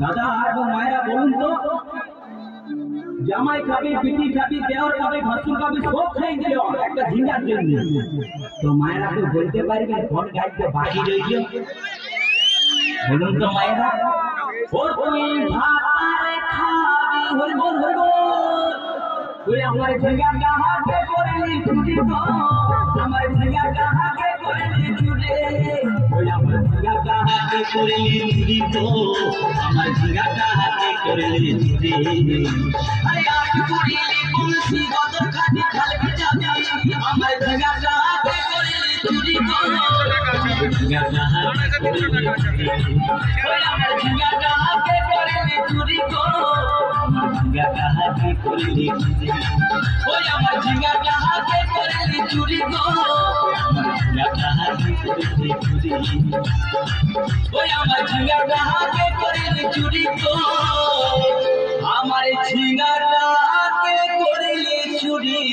दादा और मायरा बोलूं तो জামাই খাবে, পিটি খাবি, দেওয়ার খাবে, ভাসুর খাবে, সব খাই দিল একটা ঝিঙ্গার জন্য। তো মায়েরা তো বলতে পারবে ঘর গাইতে বাকি রইল? বলুন তো মায়েরা, ওর তুই ভাত খাবি, হরি বল হরি বল, তুই আমার ঝিঙ্গাটা হাতে করলি চুরি গো, আমার ঝিঙ্গাটা হাতে করলি চুরি, ওই আমার ঝিঙ্গাটা হাতে করলি চুরি গো, আমার ঝিঙ্গাটা হাতে করলি চুরি। আরে আজ করিলি বলছি কত খানি খালবি যাবি, আমার ঝিঙ্গাটা হাতে করলি চুরি গো, ঝিঙ্গাটা হাতে করলি চুরি, ওই আমার ঝিঙ্গাটা হাতে করলি চুরি গো, ঝিঙ্গাটা হাতে করলি চুরি, ওই আমার ঝিঙ্গাটা হাতে করলি চুরি গো, ঝিঙ্গাটা হাতে করলি চুরি, ওই আমার ঝিঙ্গাটা হাতে করলি চুরি গো, আমার ঝিঙ্গাটা হাতে করলি চুরি।